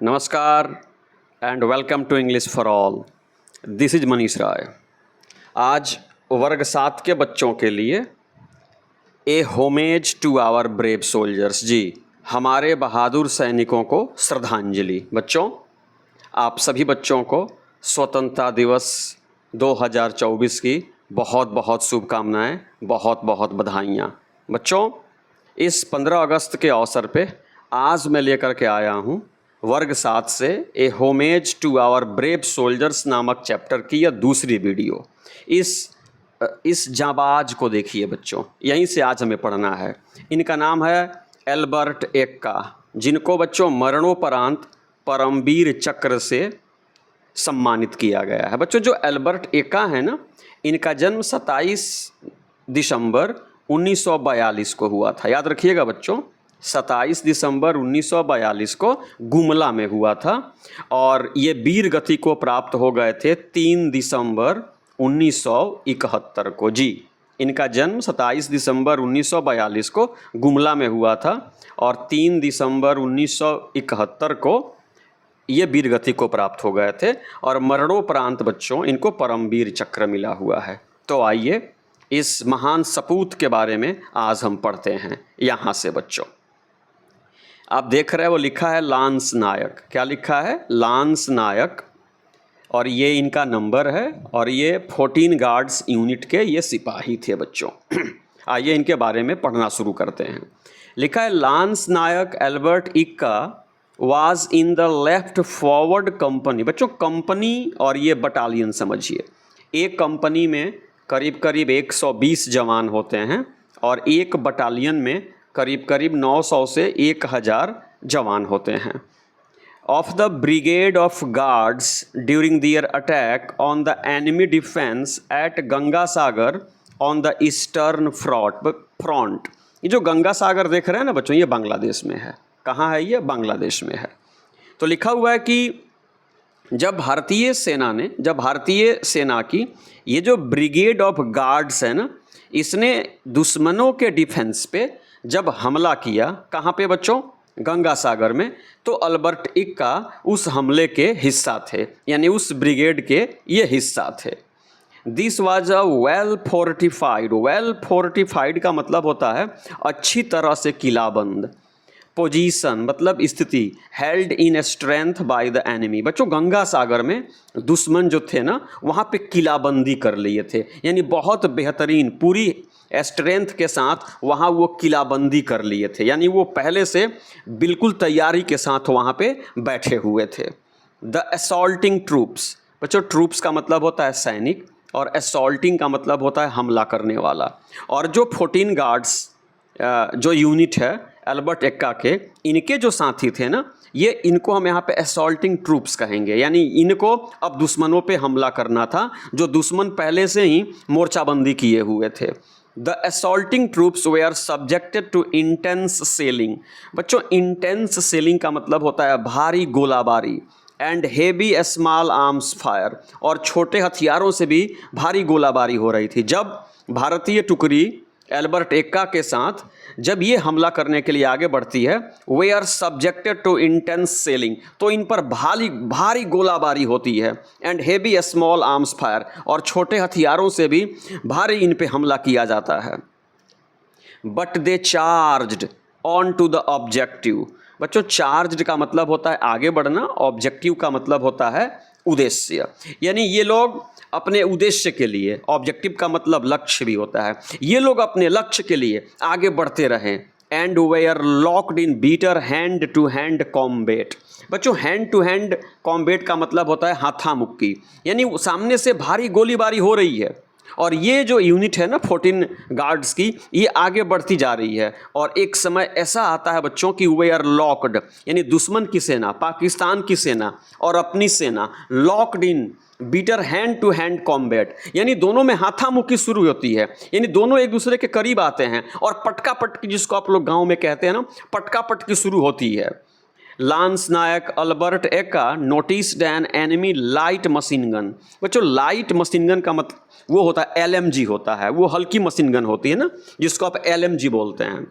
नमस्कार and welcome to English for all. This is Manish Rai. आज वर्ग 7 के बच्चों के लिए a homage to our brave soldiers, जी हमारे बहादुर सैनिकों को श्रद्धांजलि। बच्चों, आप सभी बच्चों को स्वतंत्रता दिवस 2024 की बहुत बहुत शुभकामनाएं, बहुत बहुत बधाइयाँ। बच्चों, इस 15 अगस्त के अवसर पे आज मैं लेकर के आया हूँ वर्ग 7 से a homage to our brave soldiers नामक चैप्टर की यह दूसरी वीडियो। इस जाबाज को देखिए बच्चों, यहीं से आज हमें पढ़ना है। इनका नाम है एल्बर्ट एक्का, जिनको बच्चों मरणोपरांत परमवीर चक्र से सम्मानित किया गया है। बच्चों, जो एल्बर्ट एक्का है ना, इनका जन्म 27 दिसंबर 1942 को हुआ था। याद रखिएगा बच्चों, 27 दिसंबर 1942 को गुमला में हुआ था और ये वीर गति को प्राप्त हो गए थे 3 दिसंबर 1971 को। जी, इनका जन्म 27 दिसंबर 1942 को गुमला में हुआ था और 3 दिसंबर 1971 को ये वीर गति को प्राप्त हो गए थे और मरणोपरांत बच्चों इनको परमवीर चक्र मिला हुआ है। तो आइए इस महान सपूत के बारे में आज हम पढ़ते हैं। यहाँ से बच्चों आप देख रहे हैं वो लिखा है लांस नायक। क्या लिखा है? लांस नायक। और ये इनका नंबर है और ये 14 गार्ड्स यूनिट के ये सिपाही थे बच्चों। आइए इनके बारे में पढ़ना शुरू करते हैं। लिखा है lance Naik Albert Ekka was in the left forward company. बच्चों, कंपनी और ये बटालियन समझिए। एक कंपनी में करीब करीब 120 जवान होते हैं और एक बटालियन में करीब करीब 900 से 1000 जवान होते हैं। Of the brigade of guards during their attack on the enemy defence at Ganga Sagar on the eastern front. ये जो गंगा सागर देख रहे हैं ना बच्चों, ये बांग्लादेश में है। कहाँ है ये? बांग्लादेश में है। तो लिखा हुआ है कि जब भारतीय सेना की ये जो ब्रिगेड ऑफ गार्ड्स है ना, इसने दुश्मनों के डिफेंस पे जब हमला किया, कहाँ पे बच्चों? गंगा सागर में। तो एल्बर्ट एक्का उस हमले के हिस्सा थे, यानी उस ब्रिगेड के ये हिस्सा थे। This was a well fortified का मतलब होता है अच्छी तरह से किलाबंद। पोजीशन मतलब स्थिति। Held in strength by the enemy. बच्चों, गंगा सागर में दुश्मन जो थे ना, वहाँ पे किलाबंदी कर लिए थे, यानी बहुत बेहतरीन पूरी स्ट्रेंथ के साथ वहाँ वो किलाबंदी कर लिए थे, यानी वो पहले से बिल्कुल तैयारी के साथ वहाँ पे बैठे हुए थे। The assaulting troops. बच्चों, ट्रूप्स का मतलब होता है सैनिक और असॉल्टिंग का मतलब होता है हमला करने वाला। और जो 14 गार्ड्स जो यूनिट है एल्बर्ट एक्का के, इनके जो साथी थे ना, ये इनको हम यहाँ पे असॉल्टिंग ट्रूप्स कहेंगे, यानी इनको अब दुश्मनों पे हमला करना था जो दुश्मन पहले से ही मोर्चाबंदी किए हुए थे। The assaulting troops were subjected to intense shelling. बच्चों, इंटेंस सेलिंग का मतलब होता है भारी गोलाबारी and heavy small arms fire, और छोटे हथियारों से भी भारी गोलाबारी हो रही थी। जब भारतीय टुकड़ी एल्बर्ट एक्का के साथ जब ये हमला करने के लिए आगे बढ़ती है, वे are subjected to intense shelling, तो इन पर भारी गोलाबारी होती है। And heavy small arms fire, और छोटे हथियारों से भी भारी इन पे हमला किया जाता है। But they charged on to the objective. बच्चों, चार्ज्ड का मतलब होता है आगे बढ़ना, ऑब्जेक्टिव का मतलब होता है उद्देश्य, यानी ये लोग अपने उद्देश्य के लिए, ऑब्जेक्टिव का मतलब लक्ष्य भी होता है, ये लोग अपने लक्ष्य के लिए आगे बढ़ते रहें। And were locked in bitter hand to hand combat. बच्चों, हैंड टू हैंड कॉम्बैट का मतलब होता है हाथा मुक्की, यानी सामने से भारी गोलीबारी हो रही है और ये जो यूनिट है ना 14 गार्ड्स की, ये आगे बढ़ती जा रही है। और एक समय ऐसा आता है बच्चों कि वे आर लॉक्ड, यानी दुश्मन की सेना, पाकिस्तान की सेना और अपनी सेना locked in bitter hand to hand combat, यानी दोनों में हाथामुक्की शुरू होती है, यानी दोनों एक दूसरे के करीब आते हैं और पटका पटकी, जिसको आप लोग गांव में कहते हैं ना, पटका पटकी शुरू होती है। Lance Naik Albert Ekka noticed an enemy light machine gun. बच्चों, लाइट मशीन गन का मतलब वो होता है LMG होता है, वो हल्की मशीन गन होती है ना, जिसको आप LMG बोलते हैं।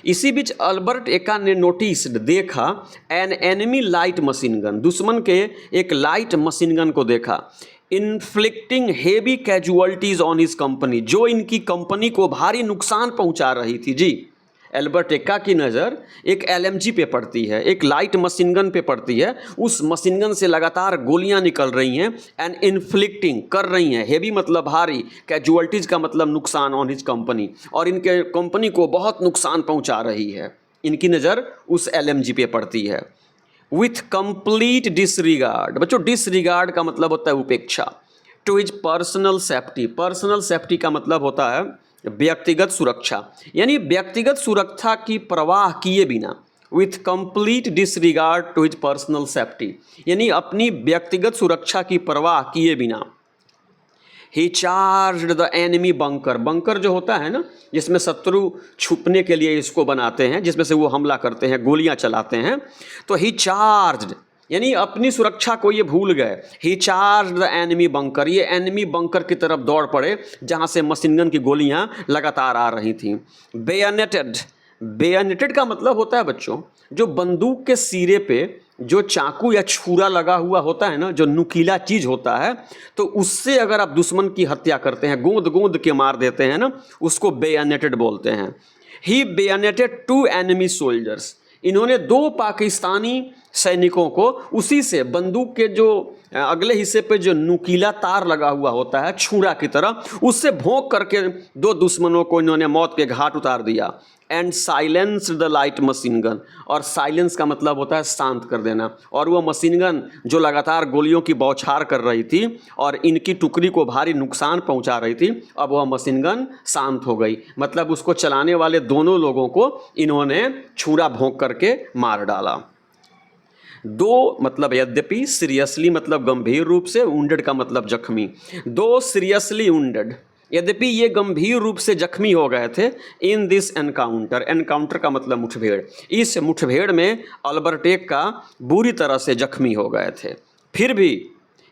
इसी बीच अल्बर्ट एका ने नोटिस देखा N enemy light machine gun, दुश्मन के एक लाइट मशीन गन को देखा, inflicting heavy casualties on his company, जो इनकी कंपनी को भारी नुकसान पहुंचा रही थी। जी, एल्बर्ट एक्का की नज़र एक एलएमजी पे पड़ती है, एक लाइट मशीन गन पे पड़ती है। उस मशीन गन से लगातार गोलियां निकल रही हैं एंड इन्फ्लिक्टिंग कर रही हैं, हेवी मतलब भारी, कैजुअल्टीज का मतलब नुकसान ऑन हिज कंपनी, और इनके कंपनी को बहुत नुकसान पहुंचा रही है। इनकी नज़र उस एलएमजी पे पड़ती है। विथ कंप्लीट डिसरिगार्ड, बच्चों डिसरिगार्ड का मतलब होता है उपेक्षा, to his personal safety, personal safety का मतलब होता है व्यक्तिगत सुरक्षा, यानी व्यक्तिगत सुरक्षा की परवाह किए बिना, with complete disregard to his personal safety, यानी अपनी व्यक्तिगत सुरक्षा की परवाह किए बिना, he charged the enemy bunker, bunker जो होता है ना जिसमें शत्रु छुपने के लिए इसको बनाते हैं, जिसमें से वो हमला करते हैं, गोलियां चलाते हैं, तो ही चार्ज्ड यानी अपनी सुरक्षा को ये भूल गए। ही चार्ज द एनिमी बंकर, ये एनिमी बंकर की तरफ दौड़ पड़े जहाँ से मशीन गन की गोलियाँ लगातार आ रही थीं। बेयनेटेड, बेयनेटेड का मतलब होता है बच्चों जो बंदूक के सिरे पे जो चाकू या छुरा लगा हुआ होता है ना, जो नुकीला चीज़ होता है, तो उससे अगर आप दुश्मन की हत्या करते हैं, गोंद गोंद के मार देते हैं ना, उसको बेयनेटेड बोलते हैं। ही बेयनेटेड 2 एनिमी सोल्जर्स, इन्होंने 2 पाकिस्तानी सैनिकों को उसी से बंदूक के जो अगले हिस्से पे जो नुकीला तार लगा हुआ होता है छुरा की तरह, उससे भोंक करके 2 दुश्मनों को इन्होंने मौत के घाट उतार दिया। And silence the light machine gun, और साइलेंस का मतलब होता है शांत कर देना, और वह मशीन गन जो लगातार गोलियों की बौछार कर रही थी और इनकी टुकड़ी को भारी नुकसान पहुंचा रही थी, अब वह मशीन गन शांत हो गई, मतलब उसको चलाने वाले दोनों लोगों को इन्होंने छुरा भोंक करके मार डाला। 2 मतलब यद्यपि, सीरियसली मतलब गंभीर रूप से, वुंडेड का मतलब जख्मी, 2 सीरियसली वुंडेड, यद्यपि ये गंभीर रूप से जख्मी हो गए थे। इन दिस एनकाउंटर, एनकाउंटर का मतलब मुठभेड़, इस मुठभेड़ में अल्बर्ट एक्का बुरी तरह से जख्मी हो गए थे। फिर भी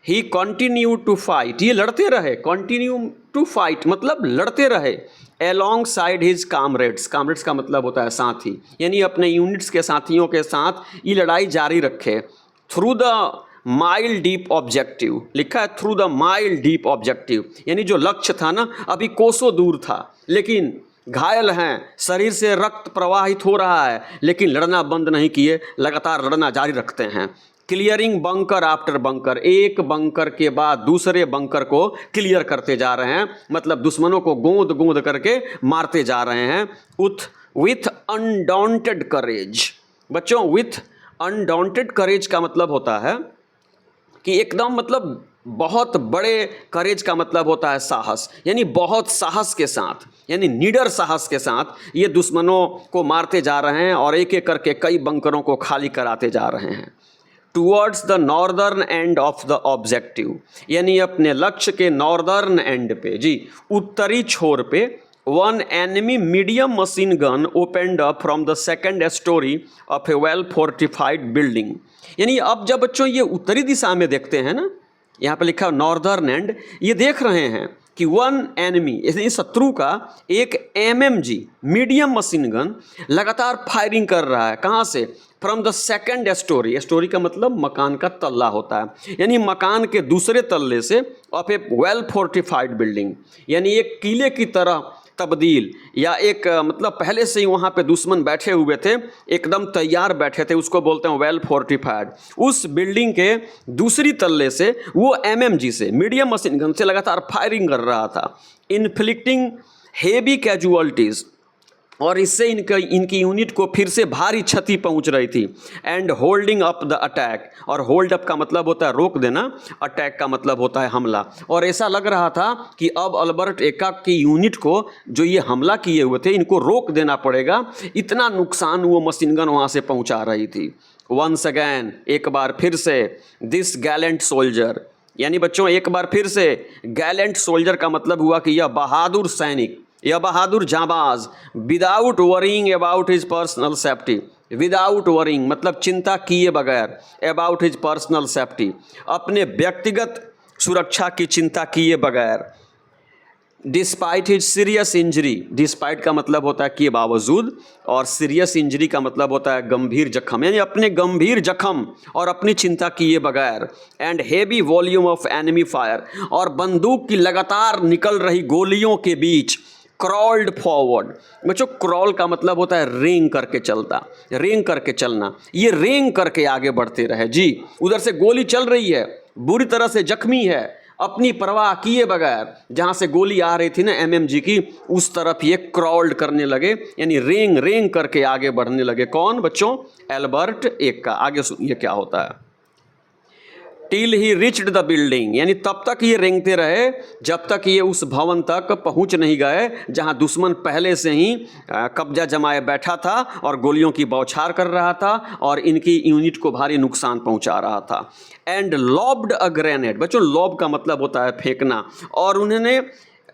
ही कंटिन्यू टू फाइट, ये लड़ते रहे, कंटिन्यू टू फाइट मतलब लड़ते रहे, along side his comrades, comrades का मतलब होता है साथी, यानी अपने यूनिट्स के साथियों के साथ ये लड़ाई जारी रखे। Through the mile deep objective, लिखा है through the mile deep objective, यानी जो लक्ष्य था ना अभी कोसों दूर था, लेकिन घायल हैं, शरीर से रक्त प्रवाहित हो रहा है, लेकिन लड़ना बंद नहीं किए, लगातार लड़ना जारी रखते हैं। क्लियरिंग बंकर आफ्टर बंकर, एक बंकर के बाद दूसरे बंकर को क्लियर करते जा रहे हैं, मतलब दुश्मनों को गोंद गोंद करके मारते जा रहे हैं। विथ अनडॉन्टेड करेज, बच्चों विथ अनडॉन्टेड करेज का मतलब होता है कि एकदम मतलब बहुत बड़े, करेज का मतलब होता है साहस, यानी बहुत साहस के साथ, यानी निडर साहस के साथ ये दुश्मनों को मारते जा रहे हैं और एक एक करके कई बंकरों को खाली कराते जा रहे हैं। Towards the northern end of the objective, यानी अपने लक्ष्य के नॉर्दर्न एंड पे, जी उत्तरी छोर पे, 1 enemy medium machine gun opened up from the second story of A well fortified building, यानी अब जब बच्चों ये उत्तरी दिशा में देखते हैं ना, यहाँ पे लिखा नॉर्दर्न एंड, ये देख रहे हैं कि 1 एनिमी यानी शत्रु का एक MMG मीडियम मशीन गन लगातार फायरिंग कर रहा है, कहाँ से, from the second story, story का मतलब मकान का तल्ला होता है, यानी मकान के दूसरे तल्ले से, of A well fortified building, यानी एक किले की तरह तब्दील, या एक मतलब पहले से ही वहाँ पे दुश्मन बैठे हुए थे, एकदम तैयार बैठे थे, उसको बोलते हैं वेल फोर्टिफाइड। उस बिल्डिंग के दूसरी तल्ले से वो MMG से, मीडियम मशीन गन से लगातार फायरिंग कर रहा था, इन्फ्लिक्टिंग हेवी कैजुअल्टीज, और इससे इनकी यूनिट को फिर से भारी क्षति पहुंच रही थी। And holding up the attack, और होल्ड अप का मतलब होता है रोक देना, अटैक का मतलब होता है हमला, और ऐसा लग रहा था कि अब अल्बर्ट एक्का की यूनिट को जो ये हमला किए हुए थे इनको रोक देना पड़ेगा, इतना नुकसान वो मशीन गन वहाँ से पहुँचा रही थी। वंस अगैन, एक बार फिर से, दिस गैलेंट सोल्जर, यानी बच्चों एक बार फिर से गैलेंट सोल्जर का मतलब हुआ कि यह बहादुर सैनिक, यह बहादुर जाबाज, without worrying about his personal safety, without worrying मतलब चिंता किए बगैर, अबाउट हिज पर्सनल सेफ्टी अपने व्यक्तिगत सुरक्षा की चिंता किए बगैर, despite his serious injury, despite का मतलब होता है के बावजूद, और सीरियस इंजरी का मतलब होता है गंभीर जख्म, यानी अपने गंभीर जख्म और अपनी चिंता किए बगैर, and heavy volume of enemy fire, और बंदूक की लगातार निकल रही गोलियों के बीच क्रॉल्ड फॉरवर्ड। बच्चों क्रॉल का मतलब होता है रेंग करके चलता, रेंग करके चलना, ये रेंग करके आगे बढ़ते रहे जी। उधर से गोली चल रही है, बुरी तरह से जख्मी है, अपनी परवाह किए बगैर जहाँ से गोली आ रही थी ना एमएमजी की, उस तरफ ये क्रॉल्ड करने लगे, यानी रेंग रेंग करके आगे बढ़ने लगे। कौन बच्चों? एल्बर्ट एक्का। आगे सुनिए क्या होता है। Till he reached the building, यानी तब तक ये रेंगते रहे जब तक ये उस भवन तक पहुंच नहीं गए जहां दुश्मन पहले से ही कब्जा जमाए बैठा था और गोलियों की बौछार कर रहा था और इनकी यूनिट को भारी नुकसान पहुंचा रहा था। एंड लॉब्ड अ ग्रेनेड, बच्चों लॉब का मतलब होता है फेंकना, और उन्होंने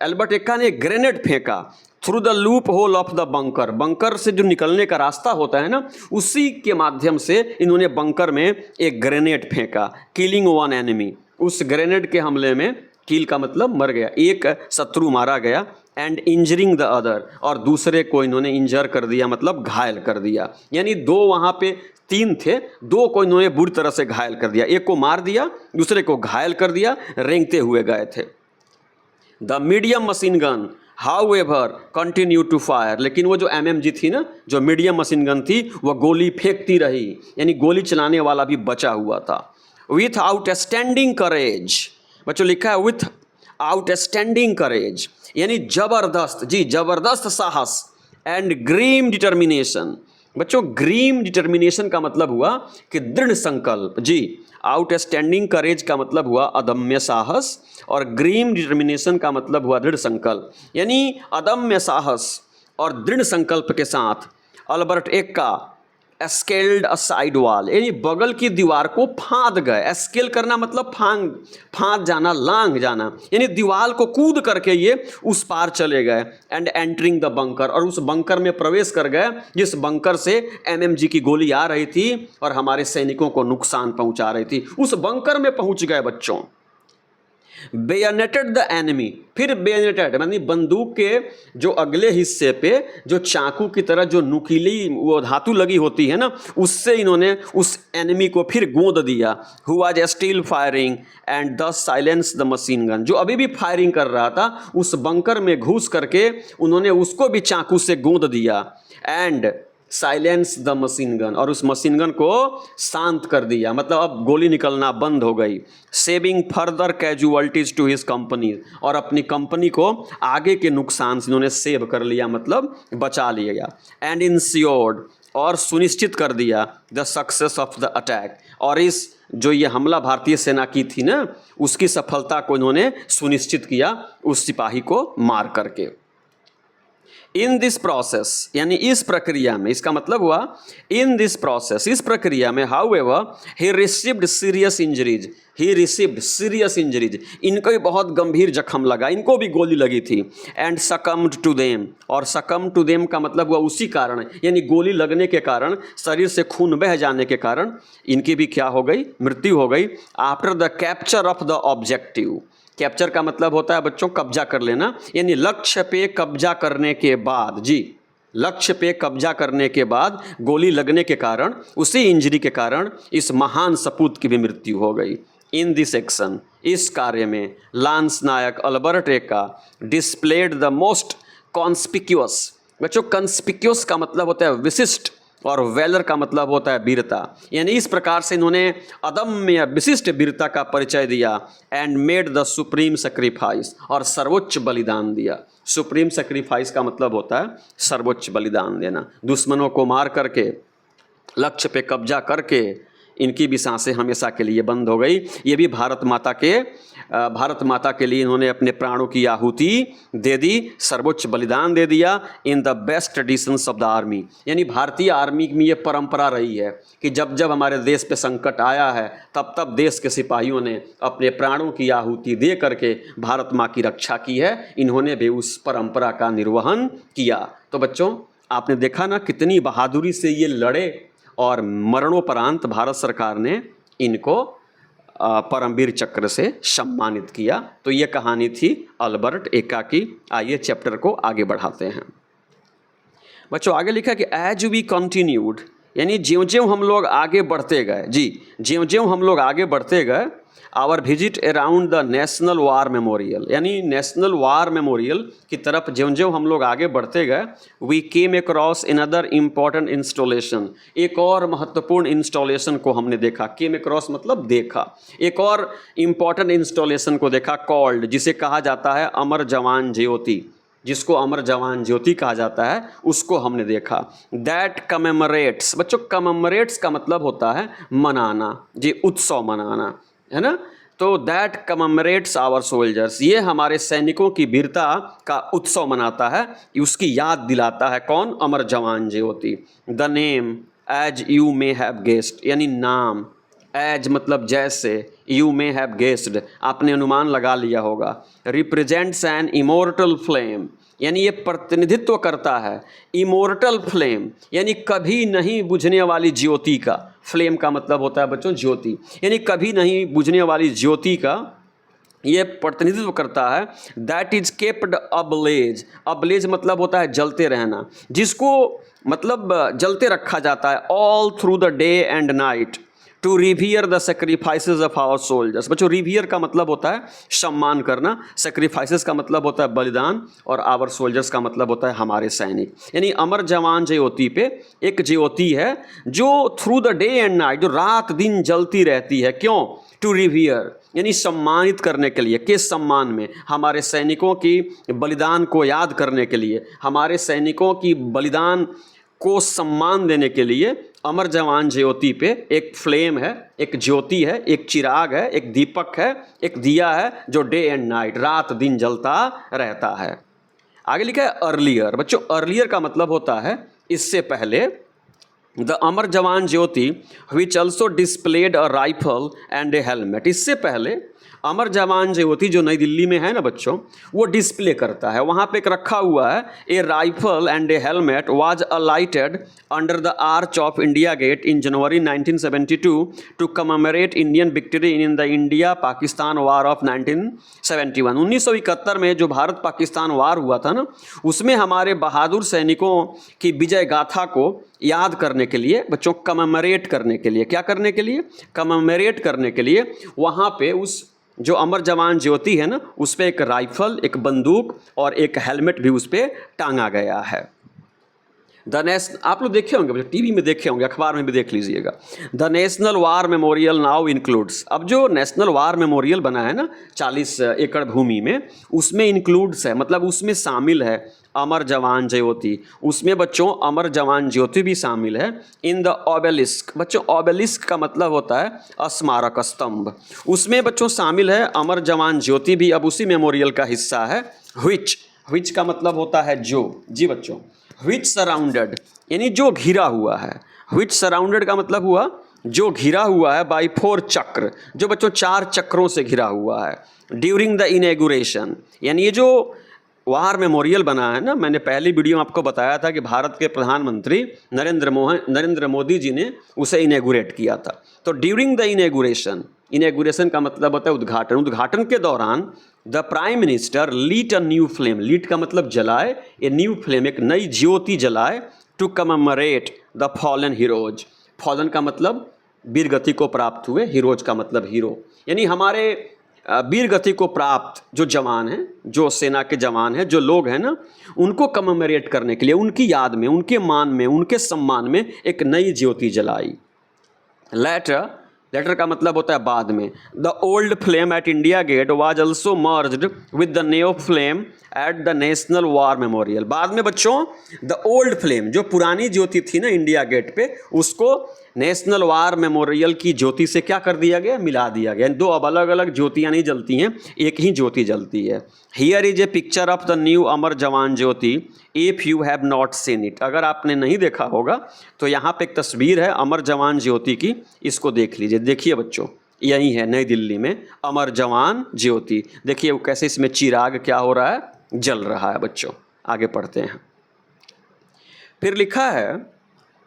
एल्बर्ट एक्का ने ग्रेनेड फेंका through the loop hole of the bunker, bunker से जो निकलने का रास्ता होता है ना, उसी के माध्यम से इन्होंने बंकर में एक ग्रेनेड फेंका, किलिंग वन एनिमी। उस ग्रेनेड के हमले में किल का मतलब मर गया, एक शत्रु मारा गया, एंड इंजरिंग द अदर, और दूसरे को इन्होंने इंजर कर दिया, मतलब घायल कर दिया। यानी दो वहाँ पे तीन थे, दो को इन्होंने बुरी तरह से घायल कर दिया, एक को मार दिया, दूसरे को घायल कर दिया, रेंगते हुए गए थे। The medium machine gun however continue to fire, लेकिन वो जो एमएमजी थी ना, जो मीडियम मशीन गन थी, वह गोली फेंकती रही, यानी गोली चलाने वाला भी बचा हुआ था। विथ आउटस्टैंडिंग करेज, बच्चों लिखा है विथ आउटस्टैंडिंग करेज, यानी जबरदस्त जी, जबरदस्त साहस, एंड ग्रीम डिटर्मिनेशन। बच्चों ग्रीम डिटर्मिनेशन का मतलब हुआ कि दृढ़ संकल्प जी। आउटस्टैंडिंग करेज का मतलब हुआ अदम्य साहस, और ग्रीम डिटर्मिनेशन का मतलब हुआ दृढ़ संकल्प, यानी अदम्य साहस और दृढ़ संकल्प के साथ अल्बर्ट एक्का स्केल्ड अ साइड वॉल, यानी बगल की दीवार को फांद गए। स्केल करना मतलब फांद जाना, लांग जाना, यानी दीवार को कूद करके ये उस पार चले गए। एंड एंटरिंग द बंकर, और उस बंकर में प्रवेश कर गए जिस बंकर से एमएमजी की गोली आ रही थी और हमारे सैनिकों को नुकसान पहुंचा रही थी, उस बंकर में पहुंच गए बच्चों। बेयनेटेड द एनिमी, फिर बेयनेटेड यानी बंदूक के जो अगले हिस्से पे जो चाकू की तरह जो नुकीली वो धातु लगी होती है ना, उससे इन्होंने उस एनिमी को फिर गोंद दिया। Who was still firing and the silence the machine gun, जो अभी भी फायरिंग कर रहा था, उस बंकर में घुस करके उन्होंने उसको भी चाकू से गोंद दिया। And silence the machine gun, और उस मशीन गन को शांत कर दिया, मतलब अब गोली निकलना बंद हो गई। Saving further casualties to his company, और अपनी कंपनी को आगे के नुकसान से इन्होंने सेव कर लिया, मतलब बचा लिया। एंड इंश्योर्ड, और सुनिश्चित कर दिया the success of the attack, और इस जो ये हमला भारतीय सेना की थी ना, उसकी सफलता को इन्होंने सुनिश्चित किया उस सिपाही को मार करके। इन दिस प्रोसेस, यानी इस प्रक्रिया में, इसका मतलब हुआ इन दिस प्रोसेस, इस प्रक्रिया में, however he received serious injuries, he received serious injuries, इनको भी बहुत गंभीर जख्म लगा, इनको भी गोली लगी थी। एंड सकम्ड टू देम, और सकम टू देम का मतलब हुआ उसी कारण, यानी गोली लगने के कारण, शरीर से खून बह जाने के कारण इनकी भी क्या हो गई, मृत्यु हो गई। After the capture of the objective, capture का मतलब होता है बच्चों कब्जा कर लेना, यानी लक्ष्य पे कब्जा करने के बाद जी, लक्ष्य पे कब्जा करने के बाद गोली लगने के कारण, उसी इंजरी के कारण इस महान सपूत की भी मृत्यु हो गई। इन दिस एक्शन, इस कार्य में lance Naik Albert Ekka displayed the most conspicuous, बच्चों कंस्पिक्यूअस का मतलब होता है विशिष्ट, और वेलर का मतलब होता है वीरता, यानी इस प्रकार से इन्होंने अदम्य विशिष्ट वीरता का परिचय दिया। And made the supreme sacrifice, और सर्वोच्च बलिदान दिया। सुप्रीम सेक्रीफाइस का मतलब होता है सर्वोच्च बलिदान देना, दुश्मनों को मार करके, लक्ष्य पे कब्जा करके इनकी भी सांसें हमेशा के लिए बंद हो गई। ये भी भारत माता के लिए इन्होंने अपने प्राणों की आहुति दे दी, सर्वोच्च बलिदान दे दिया। In the best traditions of the army, यानी भारतीय आर्मी में ये परंपरा रही है कि जब जब हमारे देश पे संकट आया है, तब तब देश के सिपाहियों ने अपने प्राणों की आहुति दे करके भारत माँ की रक्षा की है। इन्होंने भी उस परंपरा का निर्वहन किया। तो बच्चों आपने देखा ना कितनी बहादुरी से ये लड़े, और मरणोपरांत भारत सरकार ने इनको परमवीर चक्र से सम्मानित किया। तो ये कहानी थी अल्बर्ट एक्का की। आइए चैप्टर को आगे बढ़ाते हैं बच्चों। आगे लिखा कि एज वी कंटिन्यूड, यानी ज्यों ज्यों हम लोग आगे बढ़ते गए, जी ज्यों ज्यों हम लोग आगे बढ़ते गए, our visit around the national war memorial, यानी नेशनल वार मेमोरियल की तरफ ज्यों ज्यों हम लोग आगे बढ़ते गए, we came across another important installation, एक और महत्वपूर्ण इंस्टॉलेशन को हमने देखा। केम अक्रॉस मतलब देखा, एक और इम्पॉर्टेंट इंस्टॉलेशन को देखा, कॉल्ड, जिसे कहा जाता है अमर जवान ज्योति, जिसको अमर जवान ज्योति कहा जाता है, उसको हमने देखा। दैट कमेमोरेट्स, बच्चों कमेमोरेट्स का मतलब होता है मनाना, जी उत्सव मनाना, है ना। तो दैट कमेमोरेट्स आवर सोल्जर्स, ये हमारे सैनिकों की वीरता का उत्सव मनाता है, उसकी याद दिलाता है। कौन? Amar Jawan Jyoti. The name as you may have guessed, यानी नाम, एज मतलब जैसे, यू मे हैव गेस्ड आपने अनुमान लगा लिया होगा, रिप्रेजेंट्स एन इमोर्टल फ्लेम, यानी ये प्रतिनिधित्व करता है इमोर्टल फ्लेम, यानी कभी नहीं बुझने वाली ज्योति का। फ्लेम का मतलब होता है बच्चों ज्योति, यानी कभी नहीं बुझने वाली ज्योति का ये प्रतिनिधित्व करता है। दैट इज केप्ड अबलेज, अबलेज मतलब होता है जलते रहना, जिसको मतलब जलते रखा जाता है all through the day and night, to revere the sacrifices of our soldiers. बच्चों रिवियर का मतलब होता है सम्मान करना, सेक्रीफाइसेस का मतलब होता है बलिदान, और आवर सोल्जर्स का मतलब होता है हमारे सैनिक। यानी अमर जवान ज्योति पे एक ज्योति है जो through the day and night, जो रात दिन जलती रहती है। क्यों? टू रिवियर, यानी सम्मानित करने के लिए। किस सम्मान में? हमारे सैनिकों की बलिदान को याद करने के लिए, हमारे सैनिकों की बलिदान को सम्मान देने के लिए अमर जवान ज्योति पे एक फ्लेम है, एक ज्योति है, एक चिराग है, एक दीपक है, एक दिया है, जो डे एंड नाइट रात दिन जलता रहता है। आगे लिखा है अर्लियर। बच्चों अर्लियर का मतलब होता है इससे पहले। The Amar Jawan Jyoti which also displayed a rifle and a helmet, इससे पहले अमर जवान ज्योति जो नई दिल्ली में है ना बच्चों, वो डिस्प्ले करता है, वहाँ पे एक रखा हुआ है, a rifle and a helmet was alighted under the arch of India Gate in January 1972 to commemorate Indian victory in the India Pakistan war of 1971। 1971 में जो भारत पाकिस्तान वार हुआ था ना, उसमें हमारे बहादुर सैनिकों की विजय गाथा को याद करने के लिए बच्चों, कमेमोरेट करने के लिए, क्या करने के लिए? कमेमोरेट करने के लिए वहाँ पे उस जो अमर जवान ज्योति है ना, उस पर एक राइफल, एक बंदूक और एक हेलमेट भी उस पर टांगा गया है। आप लोग देखे होंगे, टीवी में देखे होंगे, अखबार में भी देख लीजिएगा। The national war memorial now includes, अब जो नेशनल वार मेमोरियल बना है ना 40 एकड़ भूमि में, उसमें इंक्लूड्स है, मतलब उसमें शामिल है अमर जवान ज्योति, उसमें बच्चों अमर जवान ज्योति भी शामिल है। इन द ऑबेलिस्क, बच्चों ऑबेलिस्क का मतलब होता है स्मारक स्तंभ, उसमें बच्चों शामिल है अमर जवान ज्योति भी, अब उसी मेमोरियल का हिस्सा है। विच का मतलब होता है जो, जी बच्चों, विच सराउंडेड यानी जो घिरा हुआ है, विच सराउंडेड का मतलब हुआ जो घिरा हुआ है, बाई 4 चक्र, जो बच्चों 4 चक्रों से घिरा हुआ है। ड्यूरिंग द इनॉग्रेशन, यानी ये जो वार मेमोरियल बना है ना, मैंने पहली वीडियो में आपको बताया था कि भारत के प्रधानमंत्री नरेंद्र मोदी जी ने उसे इनॉग्रेट किया था। तो ड्यूरिंग द इनॉग्रेशन, इनॉग्रेशन का मतलब होता है उद्घाटन, उद्घाटन के दौरान the prime minister lit a new flame, lit का मतलब जलाए, ए न्यू फ्लेम एक नई ज्योति जलाए, to commemorate the fallen heroes, fallen का मतलब वीर गति को प्राप्त हुए, हीरोज का मतलब हीरो, यानी हमारे वीर गति को प्राप्त जो जवान हैं, जो सेना के जवान हैं, जो लोग हैं ना, उनको कमेमोरेट करने के लिए, उनकी याद में, उनके मान में, उनके सम्मान में एक नई ज्योति जलाई। लेटर का मतलब होता है बाद में। The old flame at India gate was also merged with the new flame at the national war memorial. बाद में बच्चों द ओल्ड फ्लेम, जो पुरानी ज्योति थी ना इंडिया गेट पे, उसको नेशनल वार मेमोरियल की ज्योति से क्या कर दिया गया? मिला दिया गया। दो अब अलग अलग ज्योतियाँ नहीं जलती हैं, एक ही ज्योति जलती है। Here is a picture of the new Amar Jawan Jyoti if you have not seen it. अगर आपने नहीं देखा होगा तो यहाँ पे एक तस्वीर है अमर जवान ज्योति की, इसको देख लीजिए। देखिए बच्चों, यही है नई दिल्ली में अमर जवान ज्योति। देखिए कैसे इसमें चिराग क्या हो रहा है? जल रहा है। बच्चों आगे पढ़ते हैं। फिर लिखा है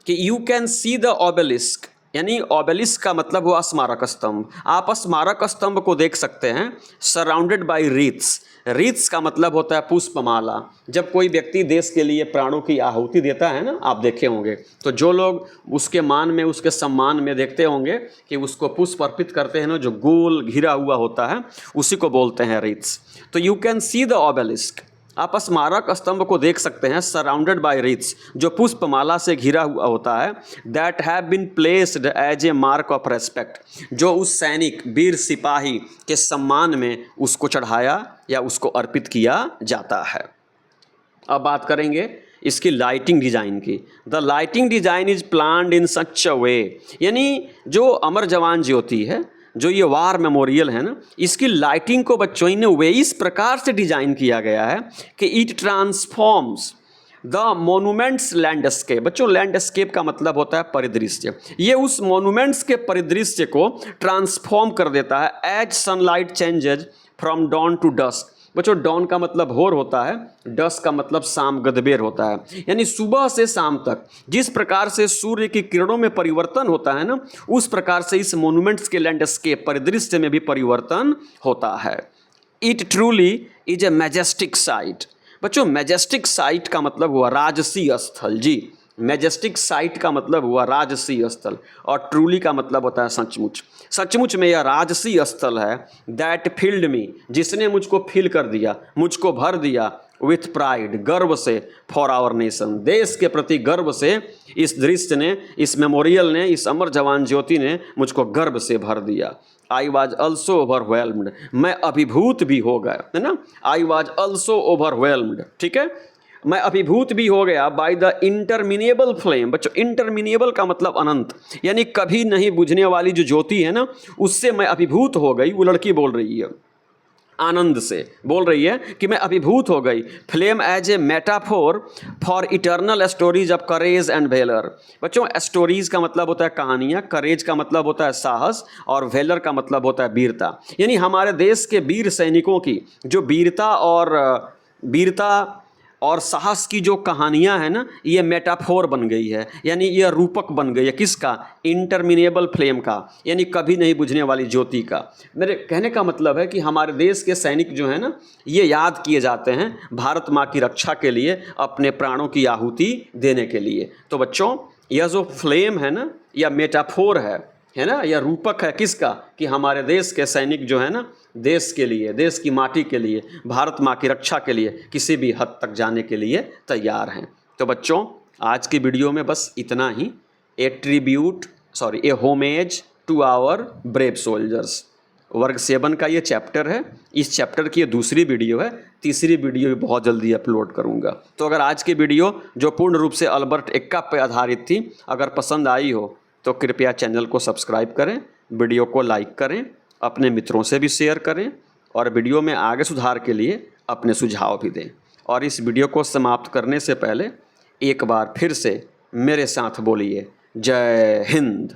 कि यू कैन सी द ऑबेलिस्क यानी ऑबेलिस्क का मतलब हुआ स्मारक स्तंभ। आप स्मारक स्तंभ को देख सकते हैं सराउंडेड बाय रीथ्स। रीथ्स का मतलब होता है पुष्पमाला। जब कोई व्यक्ति देश के लिए प्राणों की आहुति देता है ना, आप देखे होंगे, तो जो लोग उसके मान में, उसके सम्मान में देखते होंगे कि उसको पुष्प अर्पित करते हैं ना, जो गोल घिरा हुआ होता है, उसी को बोलते हैं रीथ्स। तो यू कैन सी द ऑबेलिस्क, आप स्मारक स्तंभ को देख सकते हैं सराउंडेड बाय रीथ्स, जो पुष्पमाला से घिरा हुआ होता है, that have been placed as a mark of respect, जो उस सैनिक वीर सिपाही के सम्मान में उसको चढ़ाया या उसको अर्पित किया जाता है। अब बात करेंगे इसकी लाइटिंग डिज़ाइन की। The lighting design is planned in such a way, यानी जो अमर जवान ज्योति है, जो ये वार मेमोरियल है ना, इसकी लाइटिंग को बच्चों ने वे इस प्रकार से डिजाइन किया गया है कि it transforms the monuments landscape. बच्चों लैंडस्केप का मतलब होता है परिदृश्य। ये उस मोनूमेंट्स के परिदृश्य को ट्रांसफॉर्म कर देता है as sunlight changes from dawn to dusk. बच्चों डॉन का मतलब भोर होता है, डस्क का मतलब शाम गदबेर होता है, यानी सुबह से शाम तक जिस प्रकार से सूर्य की किरणों में परिवर्तन होता है ना, उस प्रकार से इस मोन्यूमेंट्स के लैंडस्केप परिदृश्य में भी परिवर्तन होता है। It truly is a majestic site. बच्चों मैजेस्टिक साइट का मतलब हुआ राजसी स्थल। जी, मैजेस्टिक साइट का मतलब हुआ राजसी स्थल, और ट्रूली का मतलब होता है सचमुच। सचमुच में यह राजसी स्थल है। दैट फील्ड मी, जिसने मुझको फिल कर दिया, मुझको भर दिया, विथ प्राइड, गर्व से, फॉर आवर नेशन, देश के प्रति गर्व से इस दृश्य ने, इस मेमोरियल ने, इस अमर जवान ज्योति ने मुझको गर्व से भर दिया। आई वॉज ऑल्सो ओवरवेल्म्ड, मैं अभिभूत भी हो गया, है ना। आई वॉज ऑल्सो ओवरवेल्म्ड, ठीक है, मैं अभिभूत भी हो गया बाय द इंटरमिनेबल फ्लेम। बच्चों इंटरमिनेबल का मतलब अनंत, यानी कभी नहीं बुझने वाली जो ज्योति है ना, उससे मैं अभिभूत हो गई। वो लड़की बोल रही है, आनंद से बोल रही है कि मैं अभिभूत हो गई। Flame as a metaphor for eternal stories of courage and valour. बच्चों स्टोरीज का मतलब होता है कहानियाँ, करेज का मतलब होता है साहस, और वेलर का मतलब होता है वीरता। यानी हमारे देश के वीर सैनिकों की जो वीरता और साहस की जो कहानियां हैं ना, ये मेटाफोर बन गई है, यानी ये रूपक बन गई है। किसका? इंटरमिनेबल फ्लेम का, यानी कभी नहीं बुझने वाली ज्योति का। मेरे कहने का मतलब है कि हमारे देश के सैनिक जो है ना, ये याद किए जाते हैं भारत माँ की रक्षा के लिए, अपने प्राणों की आहुति देने के लिए। तो बच्चों यह जो फ्लेम है ना, यह मेटाफोर है ना, यह रूपक है किसका? कि हमारे देश के सैनिक जो है ना, देश के लिए, देश की माटी के लिए, भारत माँ की रक्षा के लिए किसी भी हद तक जाने के लिए तैयार हैं। तो बच्चों आज की वीडियो में बस इतना ही। A homage to our brave soldiers, वर्ग 7 का ये चैप्टर है। इस चैप्टर की ये दूसरी वीडियो है, तीसरी वीडियो भी बहुत जल्दी अपलोड करूँगा। तो अगर आज की वीडियो जो पूर्ण रूप से अल्बर्ट एक्का पर आधारित थी, अगर पसंद आई हो तो कृपया चैनल को सब्सक्राइब करें, वीडियो को लाइक करें, अपने मित्रों से भी शेयर करें, और वीडियो में आगे सुधार के लिए अपने सुझाव भी दें। और इस वीडियो को समाप्त करने से पहले एक बार फिर से मेरे साथ बोलिए, जय हिंद।